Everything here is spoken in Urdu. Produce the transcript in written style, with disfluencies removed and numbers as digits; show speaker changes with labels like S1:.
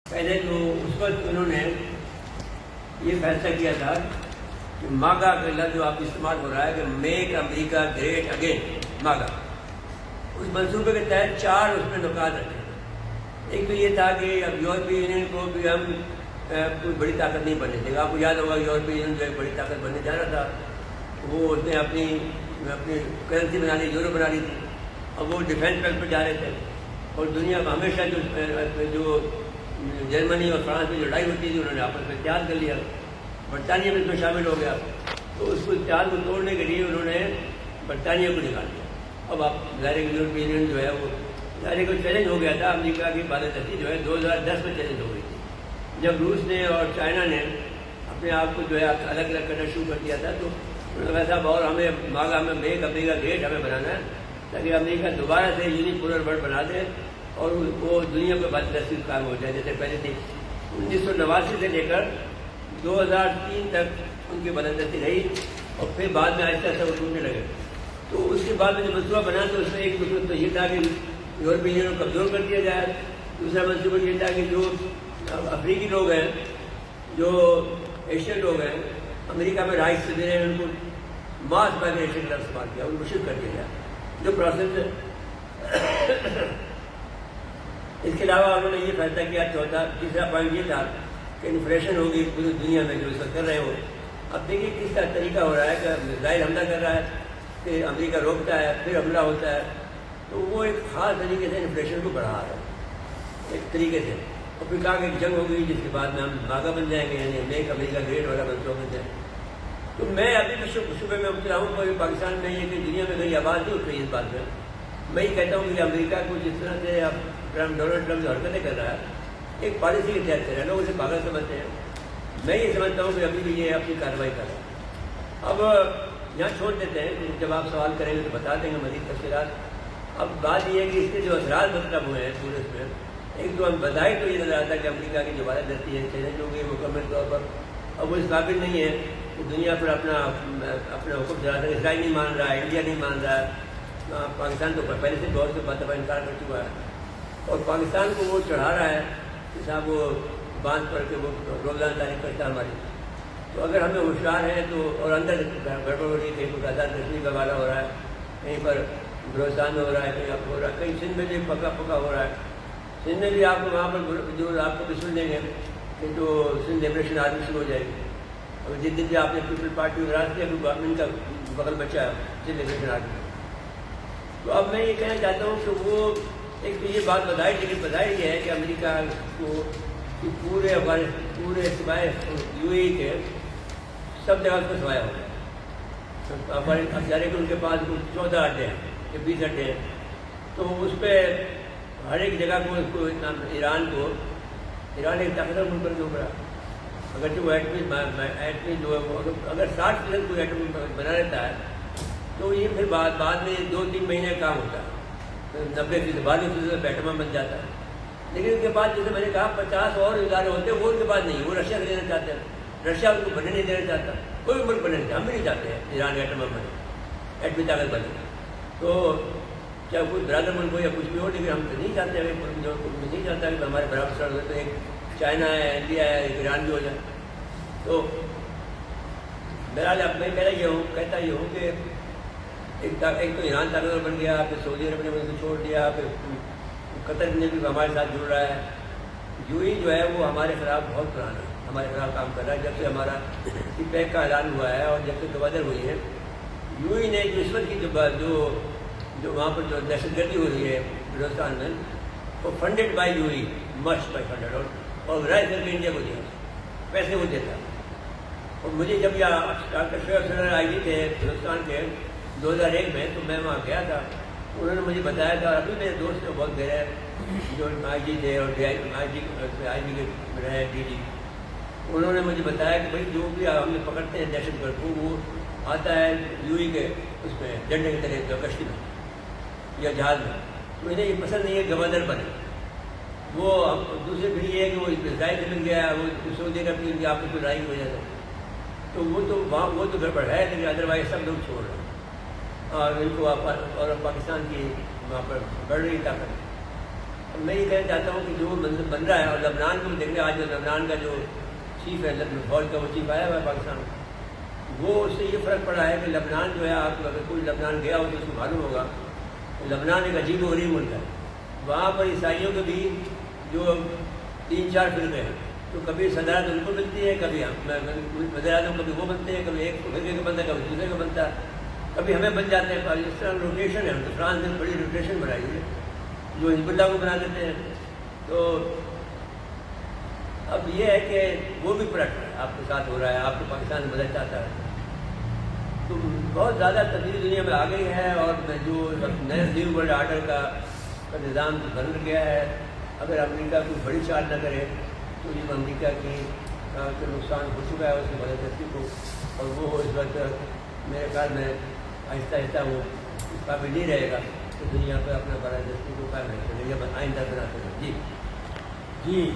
S1: پہلے تو اس وقت انہوں نے یہ فیصلہ کیا تھا کہ ماگا کا لفظ جو آپ استعمال ہو رہا ہے کہ میک امریکہ گریٹ اگین ماگا، اس منصوبے کے تحت 4 اس میں نکات رکھے۔ ایک تو یہ تھا کہ اب یورپی یونین کو بھی ہم کوئی بڑی طاقت نہیں بننے دے گا۔ آپ کو یاد ہوگا یورپی یونین جو ایک بڑی طاقت بننے جا رہا تھا، وہ اس نے اپنی کرنسی بنا لی، یورو بنا لی تھی، اب وہ ڈیفینس پر جا رہے تھے، اور دنیا میں ہمیشہ جو جرمنی اور فرانس میں جو لڑائی ہوتی تھی انہوں نے آپس میں اتحاد کر لیا، برطانیہ بھی اس میں شامل ہو گیا، تو اس کو اتحاد کو توڑنے کے لیے انہوں نے برطانیہ کو نکال دیا۔ اب آپ ظاہر یورپی یونین جو ہے وہ ظاہر کو چیلنج ہو گیا تھا، امریکہ کی بالادستی جو ہے 2010 میں چیلنج ہو گئی تھی، جب روس نے اور چائنا نے اپنے آپ کو جو ہے الگ الگ کرنا شروع کر دیا تھا، تو انہوں نے کہا صاحب اور ہمیں ماگا ہمیں میک امریکہ گریٹ ہمیں بنانا ہے تاکہ امریکہ دوبارہ سے یونیپولر ورلڈ بنا دے اور وہ دنیا پہ بالادستی کام ہو جائے جیسے پہلے تھی۔ 1989 سے لے کر 2003 تک ان کی بالادستی رہی، اور پھر بعد میں آہستہ آہستہ وہ ٹوٹنے لگے۔ تو اس کے بعد میں جو منصوبہ بنا تو اس میں ایک منصوبہ تو یہ تھا کہ یورپی یونین کو کمزور کر دیا جائے، دوسرا منصوبہ یہ تھا کہ جو افریقی لوگ ہیں، جو ایشین لوگ ہیں، امریکہ میں رہائش دے رہے ہیں، ان کو ماس مائگریشن کا استعمال کیا، ان کو شفٹ کر دیا جائے جو پروسیس ہے۔ اس کے علاوہ انہوں نے یہ فیصلہ کیا، تیسرا پوائنٹ یہ تھا کہ انفلیشن ہوگی پوری دنیا میں جو اس وقت کر رہے ہو۔ اب دیکھیے کس طرح طریقہ ہو رہا ہے کہ میزائل حملہ کر رہا ہے، پھر امریکہ روکتا ہے، پھر حملہ ہوتا ہے، تو وہ ایک خاص طریقے سے انفلیشن کو بڑھا رہا ہے ایک طریقے سے، اور پھر کہا کہ ایک جنگ ہوگی جس کے بعد میں ہم ماگا بن جائیں گے، یعنی میک امریکہ گریٹ والا منصوبہ بن جائیں۔ تو میں ابھی بھی صوبے میں مبتلا ہوں کہ پاکستان میں یہ کہ دنیا میں کہیں آواز نہیں اٹھ رہی اس بات میں۔ میں یہ کہتا ہوں کہ امریکہ کو جس طرح سے اب ڈونلڈ ٹرمپ جو حرکتیں کر رہا ہے، ایک پالیسی کے تحت کر رہا ہے، لوگ اسے پاگل سمجھتے ہیں، میں یہ سمجھتا ہوں کہ ابھی بھی یہ اپنی کارروائی کر رہا ہے۔ اب یہاں چھوڑ دیتے ہیں، جب آپ سوال کریں گے تو بتا دیں گے مزید تفصیلات۔ اب بات یہ ہے کہ اس کے جو اثرات مطلب ہوئے ہیں پورے اس میں، ایک تو ہم بظاہر تو یہ نظر آتا ہے کہ امریکہ کی جو بالادستی ہے چیلنج ہو گئی مکمل طور پر، اب وہ اس قابل نہیں ہے کہ دنیا پر اپنا حکم چلا سکے۔ اسرائیل نہیں مان رہا ہے، انڈیا نہیں مان رہا ہے، پاکستان تو پہلے سے بہت سے بات انکار کر چکا ہے، اور پاکستان کو وہ چڑھا رہا ہے کہ صاحب وہ باندھ پڑ کے وہ روزانہ تاریخ کرتا ہے ہماری۔ تو اگر ہمیں ہوشیار ہیں تو، اور اندر گڑبڑ ہو رہی ہے، کہیں کوئی آزاد کشمیر کا والا ہو رہا ہے، کہیں پر بلوچستان میں ہو رہا ہے، کہیں آپ ہو رہا ہے، کہیں سندھ میں بھی پکا ہو رہا ہے۔ سندھ میں بھی آپ کو وہاں پر جو آپ کو بھی سن لیں گے کہ جو سندھ لبریشن آرمی شروع ہو جائے گی، اور جس دن بھی آپ نے پیپل پارٹی راشٹریہ گورنمنٹ کا بغل بچا ہے سندھ لبریشن آرمی۔ تو اب میں یہ کہنا چاہتا ہوں کہ وہ ایک تو یہ بات بظاہر، لیکن بظاہر یہ ہے کہ امریکہ کو پورے سوائے یو اے کے سب جگہ اس کو سوایا ہو گیا۔ اب جانے کہ ان کے پاس 14 اڈے ہیں یا 20 اڈے ہیں، تو اس پہ ہر ایک جگہ کو ایران ایک طاقتور ملک پر جو بڑا، اگرچہ وہ ایٹمی جو ہے اگر 60% کوئی ایٹم بنا لیتا ہے تو یہ پھر بعد میں 2-3 مہینے کام ہوتا ہے، 90% 12% ایٹم بن جاتا ہے۔ لیکن ان کے بعد جیسے میں نے کہا 50 اور ادارے ہوتے ہیں، وہ ان کے بعد نہیں، وہ رشیا سے لینا چاہتے ہیں، رشیا ان کو بننے نہیں دینا چاہتا، کوئی بھی ملک بننے نہیں چاہتا، ہم بھی نہیں چاہتے ہیں ایران ایٹم بنے، ایٹمی طاقت بنے، تو چاہے کوئی برادر ملک ہو یا کچھ بھی ہو، لیکن ہم تو نہیں چاہتے ہیں، نہیں چاہتا کہ ہمارے برابر سڑ ہوئے تو ایک چائنا ہے، انڈیا ہے، ایک ایران بھی ہو جائے۔ تو بہرحال اب میں کہتا یہ ہوں کہ ایک تو ایران طاقتور بن گیا، پھر سعودی عرب نے مجھے چھوڑ دیا، پھر قطر نے بھی ہمارے ساتھ جڑ رہا ہے۔ یو اے جو ہے وہ ہمارے خلاف بہت پرانا ہے، ہمارے خلاف کام کر رہا ہے، جب سے ہمارا سی پیک کا اعلان ہوا ہے اور جب سے گوادر ہوئی ہے۔ یو اے نے جو اس وقت کی جو وہاں پر جو دہشت گردی ہو رہی ہے بلوچستان میں، وہ funded by you a, much by funded, اور رائے کر کے انڈیا کو دیا، پیسے وہ دیتا۔ اور مجھے جب یہ ڈاکٹر شعیب سرور آئی جی تھے بلوچستان کے 2001 میں، تو میں وہاں گیا تھا، انہوں نے مجھے بتایا تھا، ابھی میرے دوست بہت گہرے جو آئی جی تھے اور آئی جی کے رہے ڈی جی، انہوں نے مجھے بتایا کہ بھائی جو بھی ہم پکڑتے ہیں دہشت گرد کو، وہ آتا ہے یو اے کے اس میں جھنڈے کے تلے کشتی میں یا جہاز میں، تو انہیں یہ پسند نہیں ہے گورنر بنے۔ وہ دوسرے پھر یہ ہے کہ وہ اسرائیل سے مل گیا، وہ سعودی عرب کی آپ کو کوئی لڑائی کی وجہ سے، تو وہ تو گڑبڑ ہے، لیکن ادروائز سب لوگ چھوڑ رہے ہیں، اور ان کو اور پاکستان کی وہاں پر بڑھ رہی طاقت۔ میں یہ کہنا چاہتا ہوں کہ جو منظر بن رہا ہے، اور لبنان کو دیکھ لیں، آج لبنان کا جو چیف ہے فوج کا، وہ چیف آیا ہوا ہے پاکستان، وہ اس سے یہ فرق پڑا ہے کہ لبنان جو ہے، آپ اگر کوئی لبنان گیا ہو تو اس کو معلوم ہوگا کہ لبنان ایک عجیب و غریب ملک ہے. وہاں پر عیسائیوں کے بھی جو 3-4 فرقے ہیں، تو کبھی صدارت ان کو ملتی ہے، کبھی وزیر اعظم کبھی وہ بنتے ہیں، کبھی ایک فرقے کا بنتا ہے، کبھی دوسرے کا بنتا ہے، کبھی ہمیں بن جاتے ہیں. اس طرح روٹیشن ہے. تو فرانس نے بڑی روٹیشن بنائی ہوئی ہے، جو حزب اللہ کو بنا دیتے ہیں. تو اب یہ ہے کہ وہ بھی پلٹ رہا ہے، آپ کے ساتھ ہو رہا ہے، آپ کو پاکستان بدل چاہتا ہے. تو بہت زیادہ تبدیلی دنیا میں آ گئی ہے، اور جو نئے نیو ورلڈ آرڈر کا نظام بن گیا ہے. اگر امریکہ کوئی بڑی چال نہ کرے تو یہ امریکہ کی نقصان ہو چکا ہے اس کی مدد کو، اور وہ اس وقت میرے خیال میں آہستہ آہستہ وہ اس قابل نہیں رہے گا کہ دنیا پہ اپنا بڑا دستی کو قائم رکھے یا آئندہ بنا سکے. جی